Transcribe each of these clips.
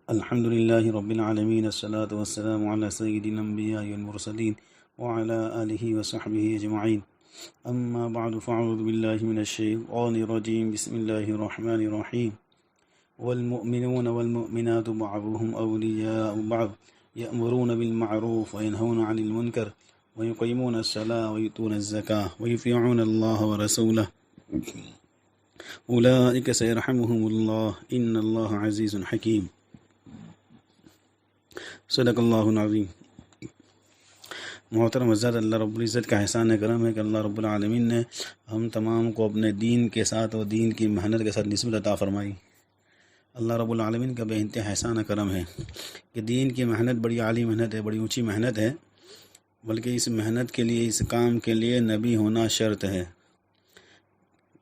الحمد لله رب العالمين، الصلاة والسلام على سيد الأنبياء والمرسلين وعلى آله وصحبه أجمعين. أما بعد فأعوذ بالله من الشيطان الرجيم. بسم الله الرحمن الرحيم. والمؤمنون والمؤمنات بعضهم أولياء بعض يأمرون بالمعروف وينهون عن المنكر ويقيمون الصلاة ويؤتون الزكاة ويطيعون الله ورسوله أولئك سيرحمهم الله إن الله عزيز حكيم. صدق اللہ العظیم. محترم حضرات، اللہ رب العزت کا احسان کرم ہے کہ اللہ رب العالمین نے ہم تمام کو اپنے دین کے ساتھ اور دین کی محنت کے ساتھ نسبت عطا فرمائی. اللہ رب العالمین کا بے انتہا احسان کرم ہے کہ دین کی محنت بڑی عالی محنت ہے، بڑی اونچی محنت ہے، بلکہ اس محنت کے لیے، اس کام کے لیے نبی ہونا شرط ہے.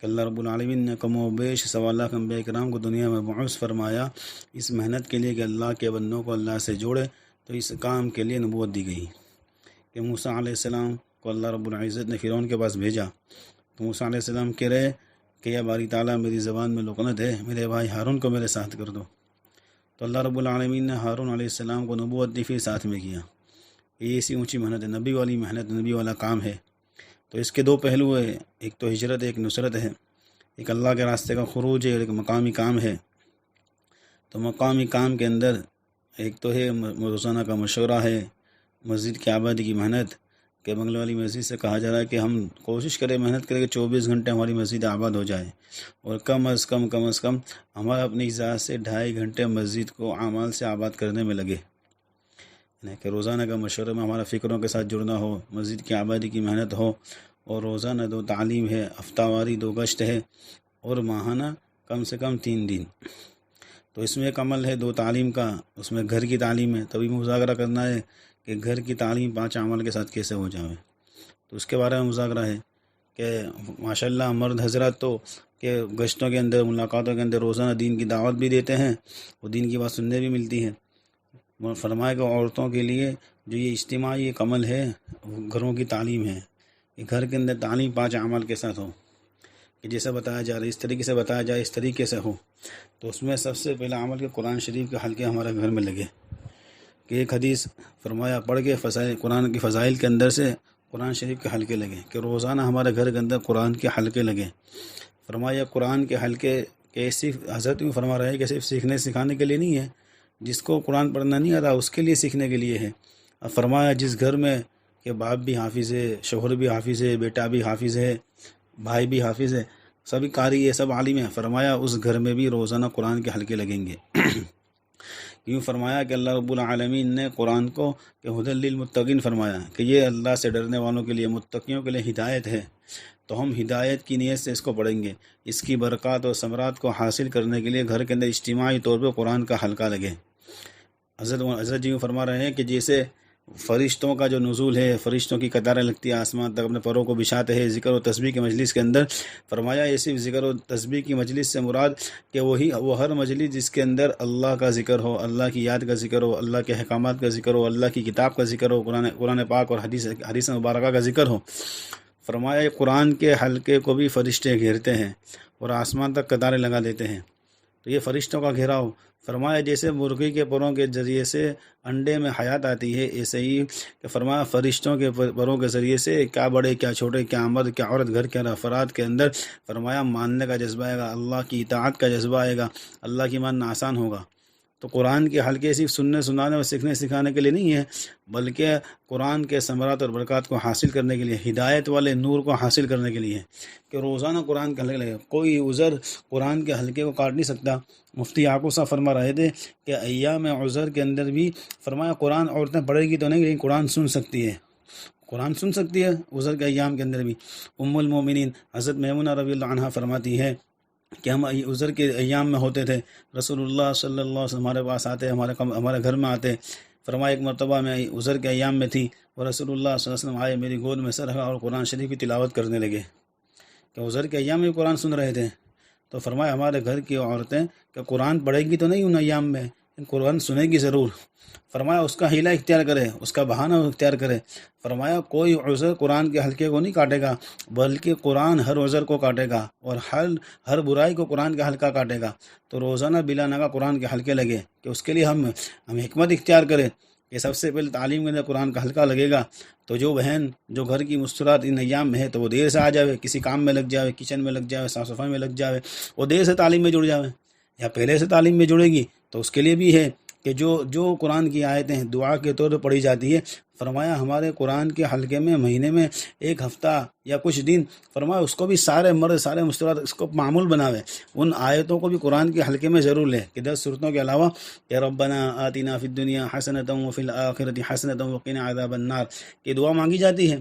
کہ اللہ رب العالمین نے کم و بیش سوا لاکھ انبیاء کرام کو دنیا میں مبعوث فرمایا اس محنت کے لیے کہ اللہ کے بندوں کو اللہ سے جوڑے. تو اس کام کے لیے نبوت دی گئی کہ موسیٰ علیہ السلام کو اللہ رب العزت نے فرعون کے پاس بھیجا. تو موسیٰ علیہ السلام کہہ رہے کہ یا باری تعالیٰ، میری زبان میں لکنت ہے، میرے بھائی ہارون کو میرے ساتھ کر دو. تو اللہ رب العالمین نے ہارون علیہ السلام کو نبوت دی، پھر ساتھ میں کیا. یہ ایسی اونچی محنت ہے، نبی والی محنت، نبی والا کام ہے. تو اس کے دو پہلو ہے، ایک تو ہجرت، ایک نصرت ہے، ایک اللہ کے راستے کا خروج ہے، اور ایک مقامی کام ہے. تو مقامی کام کے اندر ایک تو ہے روزانہ کا مشورہ ہے، مسجد کی آبادی کی محنت. کہ بنگلے والی مسجد سے کہا جا رہا ہے کہ ہم کوشش کریں، محنت کریں کہ 24 گھنٹے ہماری مسجد آباد ہو جائے، اور کم از کم ہمارا اپنی ذات سے 2.5 گھنٹے مسجد کو اعمال سے آباد کرنے میں لگے. کہ روزانہ کا مشورہ میں ہمارا فکروں کے ساتھ جڑنا ہو، مسجد کی آبادی کی محنت ہو، اور روزانہ 2 تعلیم ہے، ہفتہ واری 2 گشت ہے، اور ماہانہ کم سے کم 3 دن. تو اس میں ایک عمل ہے 2 تعلیم کا، اس میں گھر کی تعلیم ہے. تبھی مذاکرہ کرنا ہے کہ گھر کی تعلیم 5 عمل کے ساتھ کیسے ہو جائے. تو اس کے بارے میں مذاکرہ ہے کہ ماشاءاللہ مرد حضرات تو کہ گشتوں کے اندر، ملاقاتوں کے اندر روزانہ دین کی دعوت بھی دیتے ہیں، اور دین کی بات سننے بھی ملتی ہے. فرمایا کہ عورتوں کے لیے جو یہ اجتماعی ایک عمل ہے، گھروں کی تعلیم ہے. کہ گھر کے اندر تعلیم 5 عمل کے ساتھ ہو، کہ جیسا بتایا جا رہا ہے اس طریقے سے بتایا جائے، اس طریقے سے ہو. تو اس میں سب سے پہلا عمل کہ قرآن شریف کے حلقے ہمارے گھر میں لگے. کہ ایک حدیث فرمایا پڑھ کے قرآن کی فضائل کے اندر سے قرآن شریف کے حلقے لگے، کہ روزانہ ہمارے گھر کے اندر قرآن کے حلقے لگے. فرمایا قرآن کے حلقے کہ صرف حضرت یوں فرما رہے ہیں کہ صرف سیکھنے سکھانے کے لیے نہیں ہے، جس کو قرآن پڑھنا نہیں آتا اس کے لیے سیکھنے کے لیے ہے. اب فرمایا جس گھر میں کہ باپ بھی حافظ ہے، شوہر بھی حافظ ہے، بیٹا بھی حافظ ہے، بھائی بھی حافظ ہے، سبھی قاری ہے، سب عالم ہیں، فرمایا اس گھر میں بھی روزانہ قرآن کے حلقے لگیں گے. یوں فرمایا کہ اللہ رب العالمین نے قرآن کو کہ ھدی للمتقین فرمایا کہ یہ اللہ سے ڈرنے والوں کے لیے، متقیوں کے لیے ہدایت ہے. تو ہم ہدایت کی نیت سے اس کو پڑھیں گے. اس کی برکات اور ثمرات کو حاصل کرنے کے لیے گھر کے اندر اجتماعی طور پہ قرآن کا حلقہ لگے. حضرت جی فرما رہے ہیں کہ جیسے فرشتوں کا جو نزول ہے، فرشتوں کی قطاریں لگتی ہے آسمان تک، اپنے پروں کو بچھاتے ہیں ذکر و تسبیح کی مجلس کے اندر. فرمایا یہ صرف ذکر و تسبیح کی مجلس سے مراد کہ وہ ہر مجلس جس کے اندر اللہ کا ذکر ہو، اللہ کی یاد کا ذکر ہو، اللہ کے احکامات کا ذکر ہو، اللہ کی کتاب کا ذکر ہو، قرآن پاک اور حدیث مبارکہ کا ذکر ہو. فرمایا یہ قرآن کے حلقے کو بھی فرشتے گھیرتے ہیں اور آسمان تک قطاریں لگا دیتے ہیں. تو یہ فرشتوں کا گھیراؤ. فرمایا جیسے مرغی کے پروں کے ذریعے سے انڈے میں حیات آتی ہے، ایسے ہی کہ فرمایا فرشتوں کے پروں کے ذریعے سے کیا بڑے کیا چھوٹے، کیا مرد کیا عورت، گھر کے افراد کے اندر فرمایا ماننے کا جذبہ آئے گا، اللہ کی اطاعت کا جذبہ آئے گا، اللہ کی ماننا آسان ہوگا. تو قرآن کے حلقے صرف سننے سنانے اور سیکھنے سکھانے کے لیے نہیں ہے، بلکہ قرآن کے ثمرات اور برکات کو حاصل کرنے کے لیے، ہدایت والے نور کو حاصل کرنے کے لیے ہے. کہ روزانہ قرآن کے حلقے لگے. کوئی عذر قرآن کے حلقے کو کاٹ نہیں سکتا. مفتی یعقوب صاحب فرما رہے تھے کہ ایام عذر کے اندر بھی فرمایا قرآن عورتیں پڑھے گی تو نہیں، لیکن قرآن سن سکتی ہے، قرآن سن سکتی ہے عذر کے ایام کے اندر بھی. ام المومنین حضرت میمونہ رضی اللہ عنہا فرماتی ہے کہ ہم عذر کے ایام میں ہوتے تھے، رسول اللہ صلی اللہ علیہ وسلم ہمارے پاس آتے، ہمارے گھر میں آتے. فرمایا ایک مرتبہ میں عذر کے ایام میں تھی اور رسول اللہ صلی اللہ علیہ وسلم آئے، میری گود میں سر رکھا اور قرآن شریف کی تلاوت کرنے لگے. کہ عذر کے ایام میں قرآن سن رہے تھے. تو فرمایا ہمارے گھر کی عورتیں کہ قرآن پڑھے گی تو نہیں ان ایام میں، قرآن سنے گی ضرور، فرمایا اس کا حیلہ اختیار کرے، اس کا بہانہ اختیار کرے، فرمایا کوئی عذر قرآن کے حلقے کو نہیں کاٹے گا، بلکہ قرآن ہر عذر کو کاٹے گا اور ہر برائی کو قرآن کا حلقہ کاٹے گا۔ تو روزانہ بلا ناغہ قرآن کے حلقے لگے کہ اس کے لیے ہم حکمت اختیار کریں کہ سب سے پہلے تعلیم کے اندر قرآن کا حلقہ لگے گا تو جو بہن جو گھر کی مستورات ان ایام میں ہے تو وہ دیر سے آ جاوے، کسی کام میں لگ جاوے، کچن میں لگ جاوے، صاف صفائی میں لگ جاوے، وہ دیر سے تعلیم میں جڑ جاوے، یا پہلے سے تعلیم میں جڑے گی تو اس کے لیے بھی ہے کہ جو قرآن کی آیتیں دعا کے طور پر پڑھی جاتی ہے، فرمایا ہمارے قرآن کے حلقے میں مہینے میں ایک ہفتہ یا کچھ دن، فرمایا اس کو بھی سارے مرد سارے مستورات اس کو معمول بناوے، ان آیتوں کو بھی قرآن کے حلقے میں ضرور لے کہ 10 صورتوں کے علاوہ کہ ربنا آتنا فی الدنیا حسنۃ وفی الآخرۃ حسنۃ وقنا عذاب النار کی دعا مانگی جاتی ہے۔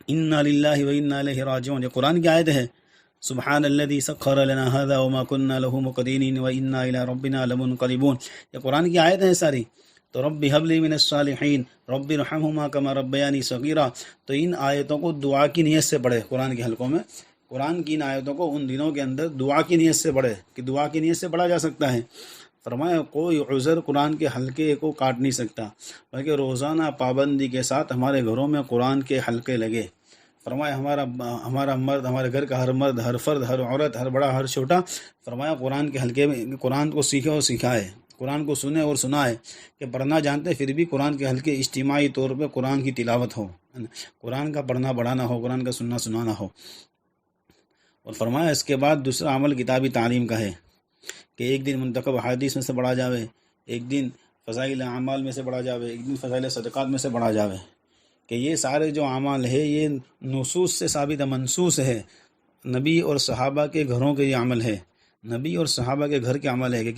انا للہ و انا الیہ راجعون، یہ قرآن کی آیت ہے۔ سبحان الذی سخر لنا هذا وما كنا له مقرنین وانا الی ربنا لمنقلبون، یہ قرآن کی آیت ہیں ساری۔ تو رب هب لی من الصالحین رب ارحمہما کما ربیانی صغیرا، تو ان آیتوں کو دعا کی نیت سے پڑھے قرآن کے حلقوں میں، قرآن کی ان آیتوں کو ان دنوں کے اندر دعا کی نیت سے پڑھے کہ دعا کی نیت سے پڑھا جا سکتا ہے۔ فرمایا کوئی عذر قرآن کے حلقے کو کاٹ نہیں سکتا، بلکہ روزانہ پابندی کے ساتھ ہمارے گھروں میں قرآن کے حلقے لگے۔ فرمایا ہمارا مرد، ہمارے گھر کا ہر مرد، ہر فرد، ہر عورت، ہر بڑا، ہر چھوٹا، فرمایا قرآن کے حلقے میں قرآن کو سیکھے اور سکھائے، قرآن کو سنے اور سنائے کہ پڑھنا جانتے پھر بھی قرآن کے حلقے اجتماعی طور پہ قرآن کی تلاوت ہو، قرآن کا پڑھنا بڑھانا ہو، قرآن کا سننا سنانا ہو۔ اور فرمایا اس کے بعد دوسرا عمل کتابی تعلیم کا ہے کہ ایک دن منتخب احادیث میں سے پڑھا جاوے، ایک دن فضائل اعمال میں سے پڑھا جاوے، ایک دن فضائل صدقات میں سے پڑھا جاوے، کہ یہ سارے جو اعمال ہے یہ نصوص سے ثابت منصوص ہے، نبی اور صحابہ کے گھروں کے یہ عمل ہے، نبی اور صحابہ کے گھر کے عمل ہے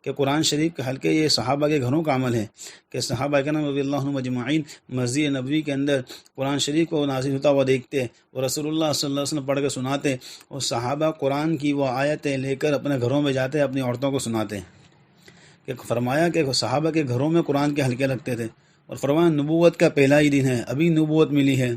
کہ قرآن شریف کے حلقے یہ صحابہ کے گھروں کا عمل ہے کہ صحابہ کرام رضی اللہ عنہم اجمعین مسجد نبوی کے اندر قرآن شریف کو نازل ہوتا ہوا دیکھتے اور رسول اللہ صلی اللہ علیہ وسلم پڑھ کے سناتے، اور صحابہ قرآن کی وہ آیتیں لے کر اپنے گھروں میں جاتے اپنی عورتوں کو سناتے، کہ فرمایا کہ صحابہ کے گھروں میں قرآن کے حلقے لگتے تھے۔ اور فرمایا نبوت کا پہلا ہی دن ہے، ابھی نبوت ملی ہے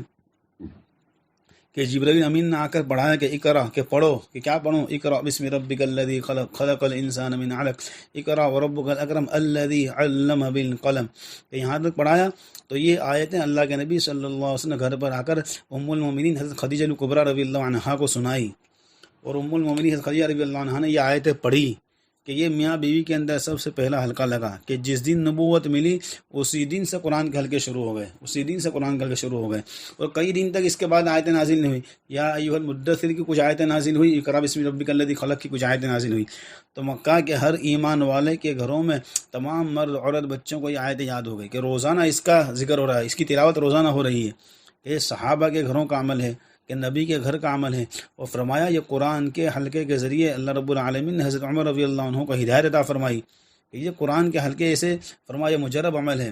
کہ جبرائیل امین نے آ کر پڑھایا کہ اقرا، کہ پڑھو، کہ کیا پڑھوں؟ اقرا بسم ربک الذی خلق، خلق الانسان من علق، اقرا وربک الاکرم الذی علم بالقلم، کہ یہاں تک پڑھایا۔ تو یہ آیتیں اللہ کے نبی صلی اللہ علیہ وسلم گھر پر آ کر ام المومنین حضرت خدیجہ الکبریٰ رضی اللہ عنہا کو سنائی، اور ام المومنین حضرت خدیجہ رضی اللہ عنہا نے یہ آیتیں پڑھی کہ یہ میاں بیوی کے اندر سب سے پہلا حلقہ لگا کہ جس دن نبوت ملی اسی دن سے قرآن کے حلقے شروع ہو گئے، اسی دن سے قرآن کے حلقے شروع ہو گئے، اور کئی دن تک اس کے بعد آیتیں نازل نہیں ہوئی۔ یا ایھا المدثر کی کچھ آیتیں نازل ہوئی، اقرا بسم ربک الذی خلق کی کچھ آیتیں نازل ہوئی۔ تو مکہ کے ہر ایمان والے کے گھروں میں تمام مرد عورت بچوں کو یہ آیتیں یاد ہو گئی کہ روزانہ اس کا ذکر ہو رہا ہے، اس کی تلاوت روزانہ ہو رہی ہے، یہ صحابہ کے گھروں کا عمل ہے، کہ نبی کے گھر کا عمل ہے۔ اور فرمایا یہ قرآن کے حلقے کے ذریعے اللہ رب العالمین نے حضرت عمر رضی اللہ عنہ کو ہدایت عطا فرمائی کہ یہ قرآن کے حلقے ایسے فرمایا مجرب عمل ہے،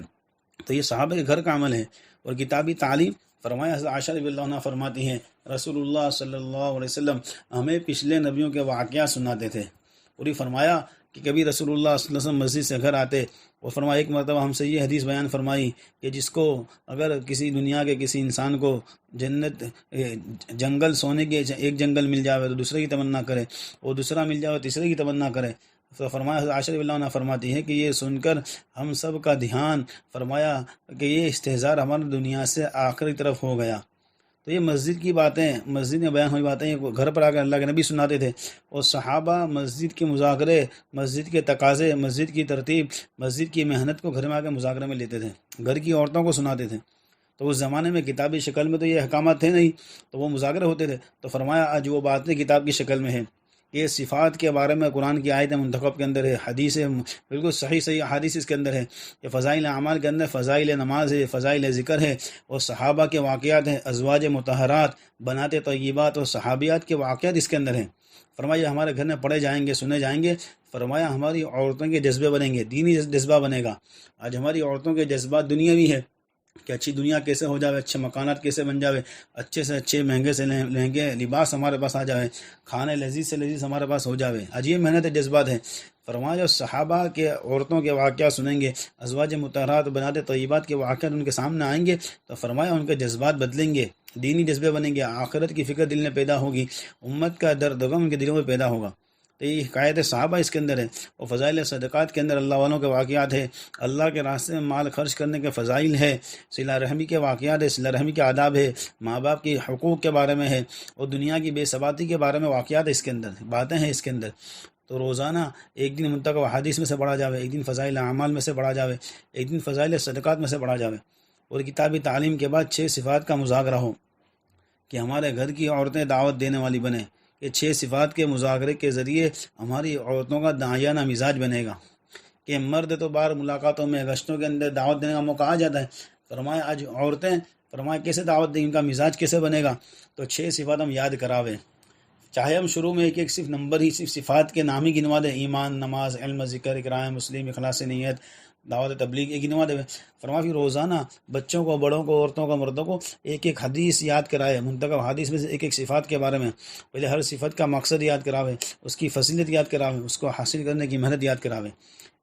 تو یہ صحابہ کے گھر کا عمل ہے۔ اور کتابی تعلیم، فرمایا حضرت عائشہ رضی اللہ عنہ فرماتی ہیں رسول اللہ صلی اللہ علیہ وسلم ہمیں پچھلے نبیوں کے واقعات سناتے تھے، اور یہ فرمایا کہ کبھی رسول اللہ صلی اللہ علیہ وسلم مسجد سے گھر آتے اور فرمایا ایک مرتبہ ہم سے یہ حدیث بیان فرمائی کہ جس کو اگر کسی دنیا کے کسی انسان کو جنت جنگل سونے کے ایک جنگل مل جائے تو دوسرے کی تمنا کرے، اور دوسرا مل جائے تو تیسرے کی تمنا کرے، تو فرمایا حضرت عائشہ رضی اللہ عنہ فرماتی ہے کہ یہ سن کر ہم سب کا دھیان، فرمایا کہ یہ استحضار ہماری دنیا سے آخری طرف ہو گیا۔ تو یہ مسجد کی باتیں، مسجد میں بیان ہوئی باتیں گھر پر آ کر اللہ کے نبی سناتے تھے، اور صحابہ مسجد کے مذاکرے، مسجد کے تقاضے، مسجد کی ترتیب، مسجد کی محنت کو گھر میں آ کے مذاکرے میں لیتے تھے، گھر کی عورتوں کو سناتے تھے۔ تو اس زمانے میں کتابی شکل میں تو یہ احکامات تھے نہیں، تو وہ مذاکرے ہوتے تھے۔ تو فرمایا آج وہ باتیں کتاب کی شکل میں ہیں، یہ صفات کے بارے میں قرآن کی آیت منتخب کے اندر ہے، حدیث بالکل صحیح حدیث اس کے اندر ہے، یہ فضائل اعمال کے اندر فضائل نماز ہے، فضائل ذکر ہے، اور صحابہ کے واقعات ہیں، ازواج مطہرات، بنات طیبات اور صحابیات کے واقعات اس کے اندر ہیں۔ فرمایا ہمارے گھر میں پڑھے جائیں گے، سنے جائیں گے، فرمایا ہماری عورتوں کے جذبے بنیں گے، دینی جذبہ بنے گا۔ آج ہماری عورتوں کے جذبات دنیاوی ہے کہ اچھی دنیا کیسے ہو جاوے، اچھے مکانات کیسے بن جاوے، اچھے سے اچھے مہنگے سے مہنگے لباس ہمارے پاس آ جاوے، کھانے لذیذ سے لذیذ ہمارے پاس ہو جاوے، عجیب محنت جذبات ہے۔ فرمایا جو صحابہ کے عورتوں کے واقعات سنیں گے، ازواج مطہرات بنات طیبات کے واقعات ان کے سامنے آئیں گے، تو فرمایا ان کے جذبات بدلیں گے، دینی جذبے بنیں گے، آخرت کی فکر دل میں پیدا ہوگی، امت کا درد غم ان کے دلوں میں پیدا ہوگا۔ تو یہ حکایت صحابہ اس کے اندر ہے، اور فضائل صدقات کے اندر اللہ والوں کے واقعات ہے، اللہ کے راستے میں مال خرچ کرنے کے فضائل ہے، صلہ رحمی کے واقعات ہے، صلہ رحمی کے آداب ہے، ماں باپ کی حقوق کے بارے میں ہے، اور دنیا کی بے ثباتی کے بارے میں واقعات ہے، اس کے اندر باتیں ہیں اس کے اندر۔ تو روزانہ ایک دن منتخب حدیث میں سے پڑھا جاوے، ایک دن فضائل اعمال میں سے پڑھا جاوے، ایک دن فضائل صدقات میں سے پڑھا جاوے، اور کتابی تعلیم کے بعد 6 صفات کا مذاکرہ ہو کہ ہمارے گھر کی عورتیں دعوت دینے والی بنے، کہ 6 صفات کے مذاکرے کے ذریعے ہماری عورتوں کا داعیانہ مزاج بنے گا، کہ مرد تو بار ملاقاتوں میں گشتوں کے اندر دعوت دینے کا موقع آ جاتا ہے، فرمایا آج عورتیں، فرمایا کیسے دعوت دیں، ان کا مزاج کیسے بنے گا، تو 6 صفات ہم یاد کراویں، چاہے ہم شروع میں ایک صرف نمبر ہی، صرف صفات کے نام ہی گنوا دیں، ایمان، نماز، علم، ذکر، اقرار مسلم، اخلاص نیت، دعوت تبلیغ، یہ گنوا دے، فرمایا پھر روزانہ بچوں کو، بڑوں کو، عورتوں کو، مردوں کو ایک ایک حدیث یاد کرائے، منتخب حدیث میں سے ایک ایک صفات کے بارے میں، پہلے ہر صفت کا مقصد یاد کراوے، اس کی فضیلت یاد کراوے، اس کو حاصل کرنے کی محنت یاد کراوے،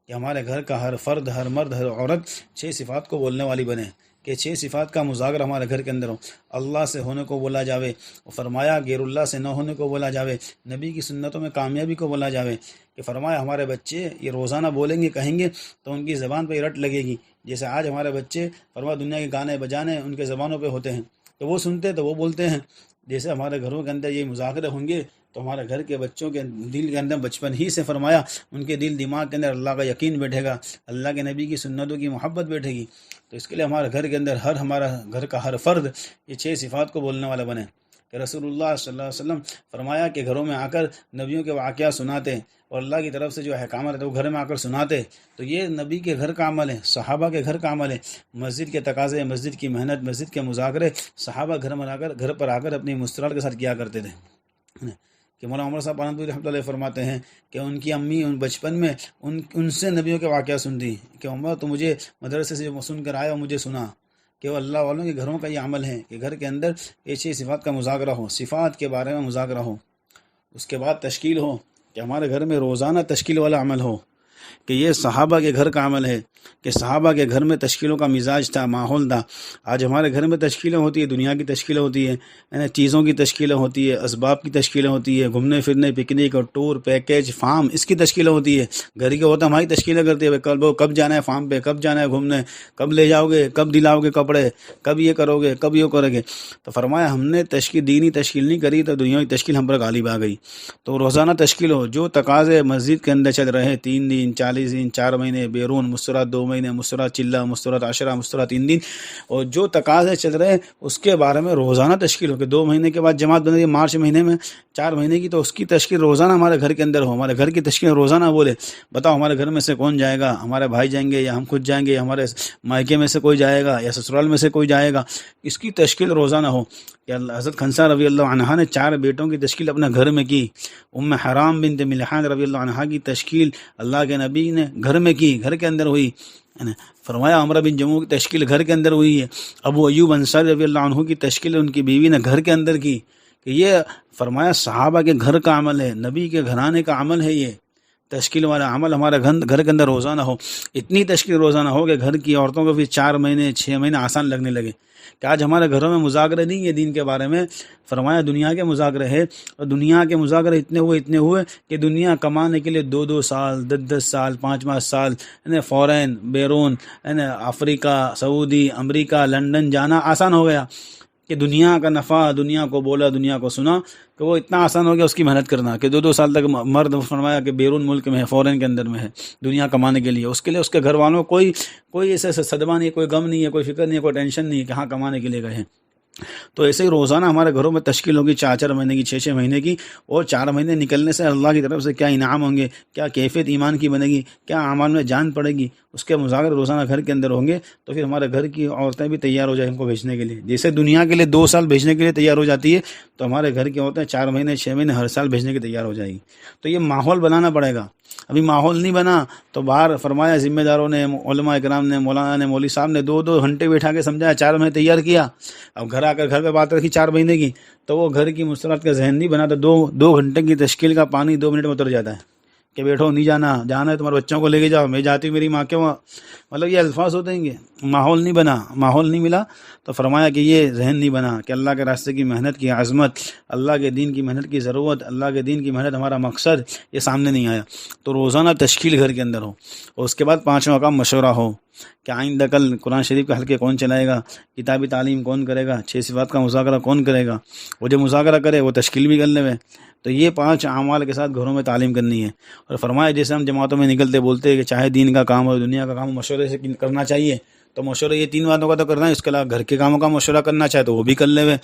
کہ ہمارے گھر کا ہر فرد، ہر مرد، ہر عورت 6 صفات کو بولنے والی بنے، کہ 6 صفات کا مذاکرہ ہمارے گھر کے اندر ہو، اللہ سے ہونے کو بولا جاوے، فرمایا غیر اللہ سے نہ ہونے کو بولا جاوے، نبی کی سنتوں میں کامیابی کو بولا جاوے، کہ فرمایا ہمارے بچے یہ روزانہ بولیں گے، کہیں گے تو ان کی زبان پہ رٹ لگے گی، جیسے آج ہمارے بچے فرمایا دنیا کے گانے بجانے ان کے زبانوں پہ ہوتے ہیں، تو وہ سنتے تو وہ بولتے ہیں، جیسے ہمارے گھروں کے اندر یہ مذاکرے ہوں گے تو ہمارے گھر کے بچوں کے دل کے اندر بچپن ہی سے فرمایا ان کے دل دماغ کے اندر اللہ کا یقین بیٹھے گا، اللہ کے نبی کی سنتوں کی محبت بیٹھے گی، تو اس کے لیے ہمارے گھر کے اندر ہمارا گھر کا ہر فرد یہ 6 صفات کو بولنے والا بنے، کہ رسول اللہ صلی اللہ علیہ وسلم فرمایا کہ گھروں میں آ کر نبیوں کے واقعات سناتے، اور اللہ کی طرف سے جو احکامات رہتے وہ گھر میں آ کر سناتے، تو یہ نبی کے گھر کا عمل ہے، صحابہ کے گھر کا عمل ہے، مسجد کے تقاضے، مسجد کی محنت، مسجد کے مذاکرے صحابہ گھر پر آ کر اپنی مسترات کے ساتھ کیا کرتے تھے، کہ مولانا عمر صاحب پانندوی رحمۃ اللہ فرماتے ہیں کہ ان کی امی ان بچپن میں ان سے نبیوں کے واقعات سنتی، کہ عمر تو مجھے مدرسے سے سن کر آئے اور مجھے سنا، کہ وہ اللہ والوں کے گھروں کا یہ عمل ہے کہ گھر کے اندر یہ 6 صفات کا مذاکرہ ہو، صفات کے بارے میں مذاکرہ ہو، اس کے بعد تشکیل ہو، کہ ہمارے گھر میں روزانہ تشکیل والا عمل ہو، کہ یہ صحابہ کے گھر کا عمل ہے، کہ صحابہ کے گھر میں تشکیلوں کا مزاج تھا، ماحول تھا، آج ہمارے گھر میں تشکیلیں ہوتی ہیں، دنیا کی تشکیلیں ہوتی ہیں، چیزوں کی تشکیلیں ہوتی ہے، اسباب کی تشکیلیں ہوتی ہے، گھومنے پھرنے، پکنک اور ٹور، پیکیج، فارم، اس کی تشکیلیں ہوتی ہے، گھر کے ہوتا ہماری تشکیلیں کرتی ہے، کب جانا ہے فارم پہ، کب جانا ہے گھومنے، کب لے جاؤ گے، کب دلاؤ گے کپڑے، کب یہ کرو گے، کب یہ کرو گے، تو فرمایا ہم نے دینی تشکیل نہیں کری تو دنیا کی تشکیل ہم پر غالب آ گئی، تو روزانہ تشکیل ہو، جو تقاضے مسجد کے اندر چل رہے 3 دن، 40 دن، 4 مہینے، بیرون مسترات 2 مہینے، مسترات چلہ، مسترات عشرہ، مسترات 3 دن، اور جو تقاضے چل رہے ہیں اس کے بارے میں روزانہ تشکیل ہو، کہ 2 مہینے کے بعد جماعت بن رہی ہے مارچ مہینے میں 4 مہینے کی، تو اس کی تشکیل روزانہ ہمارے گھر کے اندر ہو، ہمارے گھر کی تشکیل روزانہ بولے، بتاؤ ہمارے گھر میں سے کون جائے گا، ہمارے بھائی جائیں گے یا ہم خود جائیں گے، یا ہمارے مائکے میں سے کوئی جائے گا یا سسرال میں سے کوئی جائے گا، اس کی تشکیل روزانہ ہو، کہ حضرت خنسا رضی اللہ عنہا نے 4 بیٹوں کی تشکیل اپنے گھر میں کی، ام حرام بنت ملحان رضی اللہ عنہا کی تشکیل اللہ کے نبی نے گھر میں کی، گھر کے اندر ہوئی، فرمایا عمرہ بن جموع کی تشکیل گھر کے اندر ہوئی ہے، ابو ایوب انصاری رضی اللہ عنہ کی تشکیل ان کی بیوی نے گھر کے اندر کی، کہ یہ فرمایا صحابہ کے گھر کا عمل ہے، نبی کے گھرانے کا عمل ہے، یہ تشکیل والا عمل ہمارے گھر کے اندر روزانہ ہو، اتنی تشکیل روزانہ ہو کہ گھر کی عورتوں کو بھی 4 مہینے 6 مہینے آسان لگنے لگے، کہ آج ہمارے گھروں میں مذاکرے نہیں ہے دین کے بارے میں، فرمایا دنیا کے مذاکرے ہے، اور دنیا کے مذاکرے اتنے ہوئے کہ دنیا کمانے کے لیے 2 سال 10 سال 5 سال فورین، بیرون، افریقہ، سعودی، امریکہ، لندن جانا آسان ہو گیا، کہ دنیا کا نفع، دنیا کو بولا، دنیا کو سنا، کہ وہ اتنا آسان ہو گیا اس کی محنت کرنا، کہ 2 سال تک مرد فرمایا کہ بیرون ملک میں ہے، فورین کے اندر میں ہے دنیا کمانے کے لیے، اس کے لیے اس کے گھر والوں کوئی ایسا صدمہ نہیں ہے، کوئی غم نہیں ہے، کوئی فکر نہیں ہے، کوئی ٹینشن نہیں ہے کہ ہاں کمانے کے لیے گئے ہیں، تو ایسے ہی روزانہ ہمارے گھروں میں تشکیل ہوگی 4 مہینے کی، 6 مہینے کی، اور 4 مہینے نکلنے سے اللہ کی طرف سے کیا انعام ہوں گے، کیا کیفیت ایمان کی بنے گی، کیا اعمال میں جان پڑے گی، اس کے مذاکرے روزانہ گھر کے اندر ہوں گے، تو پھر ہمارے گھر کی عورتیں بھی تیار ہو جائیں ہم کو بھیجنے کے لیے، جیسے دنیا کے لیے 2 سال بھیجنے کے لیے تیار ہو جاتی ہے، تو ہمارے گھر کی عورتیں 4 مہینے 6 مہینے ہر سال بھیجنے کے تیار ہو جائیں گی، تو یہ ماحول بنانا پڑے گا، ابھی ماحول نہیں بنا تو باہر فرمایا ذمہ داروں نے، علماء اکرام نے، مولانا نے، مولوی صاحب نے 2 گھنٹے بیٹھا کے سمجھایا، 4 مہینے تیار کیا، اب گھر آ کر گھر پہ بات رکھی 4 مہینے کی، تو وہ گھر کی مسترات کا ذہن نہیں بنا، تو 2 گھنٹے کی تشکیل کا پانی 2 منٹ میں اتر جاتا ہے، کہ بیٹھو نہیں جانا ہے تمہارے بچوں کو لے کے جاؤ، میں جاتی ہوں میری ماں کے وہاں، مطلب یہ الفاظ ہوتے ہیں ماحول نہیں بنا، ماحول نہیں ملا، تو فرمایا کہ یہ ذہن نہیں بنا کہ اللہ کے راستے کی محنت کی عظمت، اللہ کے دین کی محنت کی ضرورت، اللہ کے دین کی محنت ہمارا مقصد، یہ سامنے نہیں آیا۔ تو روزانہ تشکیل گھر کے اندر ہو، اور اس کے بعد 5 مقام مشورہ ہو کہ آئندہ کل قرآن شریف کے حلقے کون چلائے گا، کتابی تعلیم کون کرے گا، 6 صفات کا مذاکرہ کون کرے گا، وہ جو مذاکرہ کرے وہ تشکیل بھی کر لے۔ تو یہ 5 اعمال کے ساتھ گھروں میں تعلیم کرنی ہے۔ اور فرمایا جیسے ہم جماعتوں میں نکلتے بولتے ہیں کہ چاہے دین کا کام ہو دنیا کا کام ہو، مشورے سے کرنا چاہیے، تو مشورہ یہ 3 باتوں کا تو کرنا ہے، اس کے علاوہ گھر کے کاموں کا مشورہ کرنا چاہے تو وہ بھی کر لے۔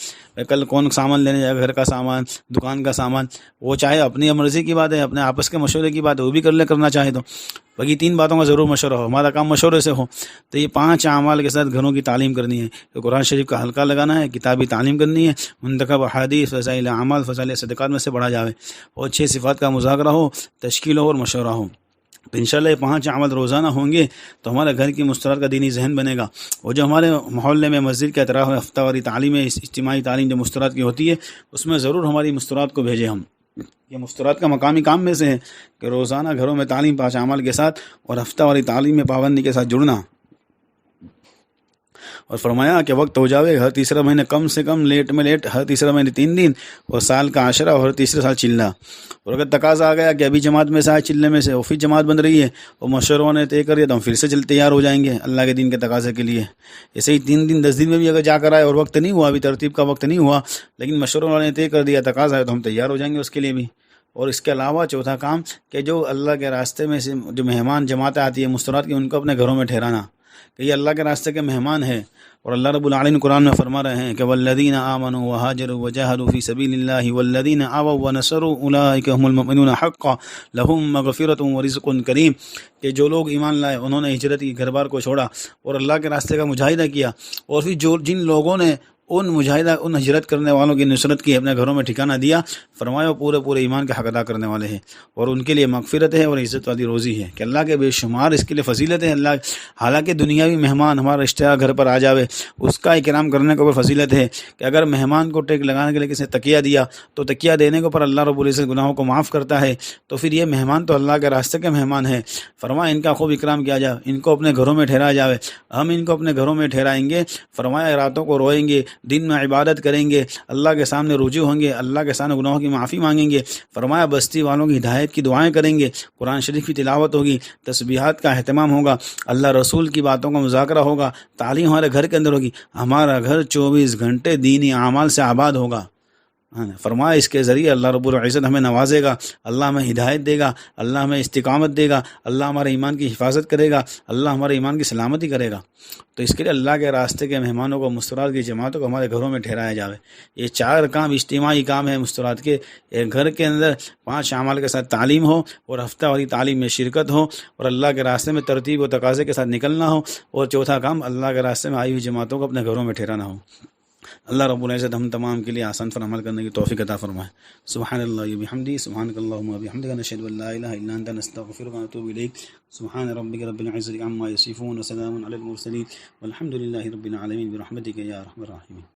کل کون سامان لینے جائے گا، گھر کا سامان، دکان کا سامان، وہ چاہے اپنی مرضی کی بات ہے، اپنے آپس کے مشورے کی بات ہے، وہ بھی کر لے کرنا چاہے تو۔ باقی 3 باتوں کا ضرور مشورہ ہو، ہمارا کام مشورے سے ہو۔ تو یہ 5 اعمال کے ساتھ گھروں کی تعلیم کرنی ہے، تو قرآن شریف کا حلقہ لگانا ہے، کتابی تعلیم کرنی ہے، منتخب احادیث، فضائل اعمال، فضائل صدقات میں سے پڑھا جاوے، اور 6 صفات کا مذاکرہ ہو، تشکیل ہو اور مشورہ ہو۔ تو انشاءاللہ یہ 5 اعمال روزانہ ہوں گے تو ہمارے گھر کی مسترد کا دینی ذہن بنے گا۔ اور جو ہمارے محلے میں مسجد کے اطراف میں ہفتہ واری تعلیم ہے، اجتماعی تعلیم جو مسترد کی ہوتی ہے، اس میں ضرور ہماری مسترد کو بھیجیں ہم۔ یہ مسترد کا مقامی کام میں سے ہے کہ روزانہ گھروں میں تعلیم 5 اعمال کے ساتھ اور ہفتہ واری تعلیم میں پابندی کے ساتھ جڑنا۔ اور فرمایا کہ وقت ہو جاوے ہر تیسرا مہینے کم سے کم لیٹ میں لیٹ، ہر تیسرا مہینے 3 دن، اور سال کا عشرہ، اور ہر تیسرے سال چلنا۔ اور اگر تقاضا آ گیا کہ ابھی جماعت میں سے آئے چلنے میں سے، وہ پھر جماعت بن رہی ہے، اور مشوروں نے طے کر دیا تو ہم پھر سے تیار ہو جائیں گے اللہ کے دین کے تقاضے کے لیے۔ ایسے ہی 3 دن 10 دن میں بھی اگر جا کر آئے اور وقت نہیں ہوا، ابھی ترتیب کا وقت نہیں ہوا، لیکن مشوروں والے نے طے کر دیا تقاضا ہے، تو ہم تیار ہو جائیں گے اس کے لیے بھی۔ اور اس کے علاوہ چوتھا کام کہ جو اللہ کے راستے میں سے جو مہمان جماعتیں آتی ہے مسترد کی، ان کو اپنے گھروں میں ٹھہرانا کہ یہ اللہ کے راستے کے مہمان ہیں۔ اور اللہ رب العالمین قرآن میں فرما رہے ہیں کہ والذین آمنوا وہاجروا وجاہدوا فی سبیل اللہ والذین آووا ونصروا اولئک هم المؤمنون حقا لهم مغفرۃ ورزق کریم، کہ جو لوگ ایمان لائے، انہوں نے ہجرت کی، گھر بار کو چھوڑا اور اللہ کے راستے کا مجاہدہ کیا، اور پھر جن لوگوں نے ان ہجرت کرنے والوں کی نصرت کی، اپنے گھروں میں ٹھکانہ دیا، فرمایا وہ پورے ایمان کے حق ادا کرنے والے ہیں، اور ان کے لیے مغفرت ہے اور عزت والی روزی ہے، کہ اللہ کے بے شمار اس کے لیے فضیلت ہے۔ اللہ حالانکہ دنیاوی مہمان ہمارا رشتہ دار گھر پر آ جاوے، اس کا اکرام کرنے کے اوپر فضیلت ہے کہ اگر مہمان کو ٹیک لگانے کے لیے کسی نے تکیہ دیا تو تکیہ دینے کے اوپر اللہ رب العزت گناہوں کو معاف کرتا ہے، تو پھر یہ مہمان تو اللہ کے راستے کے مہمان ہیں، فرمایا ان کا خوب اکرام کیا جائے، ان کو اپنے گھروں میں ٹھہرایا جاوے۔ ہم ان کو اپنے گھروں میں ٹھہرائیں گے، فرمایا راتوں کو روئیں گے، دن میں عبادت کریں گے، اللہ کے سامنے رجوع ہوں گے، اللہ کے سامنے گناہوں کی معافی مانگیں گے، فرمایا بستی والوں کی ہدایت کی دعائیں کریں گے، قرآن شریف کی تلاوت ہوگی، تسبیحات کا اہتمام ہوگا، اللہ رسول کی باتوں کا مذاکرہ ہوگا، تعلیم ہمارے گھر کے اندر ہوگی، ہمارا گھر 24 گھنٹے دینی اعمال سے آباد ہوگا۔ فرمایا اس کے ذریعے اللہ رب العزت ہمیں نوازے گا، اللہ ہمیں ہدایت دے گا، اللہ ہمیں استقامت دے گا، اللہ ہمارے ایمان کی حفاظت کرے گا، اللہ ہمارے ایمان کی سلامتی کرے گا۔ تو اس کے لیے اللہ کے راستے کے مہمانوں کو، مستراد کی جماعتوں کو ہمارے گھروں میں ٹھہرایا جاوے۔ یہ 4 کام اجتماعی کام ہے مستراد کے۔ ایک گھر کے اندر 5 اعمال کے ساتھ تعلیم ہو، اور ہفتہ واری تعلیم میں شرکت ہو، اور اللہ کے راستے میں ترتیب و تقاضے کے ساتھ نکلنا ہو، اور چوتھا کام اللہ کے راستے میں آئی ہوئی جماعتوں کو اپنے گھروں میں ٹھہرانا ہو۔ اللہ رب العزت ہم تمام کے لیے آسان پر عمل کرنے کی توفیق عطا فرمائے۔ سبحان اللہ و بحمدہ، سبحانک اللہم و بحمدک، نشہد ان لا الہ الا انت، نستغفرک و نتوب الیک۔ سبحان ربک رب العزۃ عما یصفون، وسلام علی المرسلین، والحمد للہ رب العالمین، برحمتک یا ارحم الراحمین۔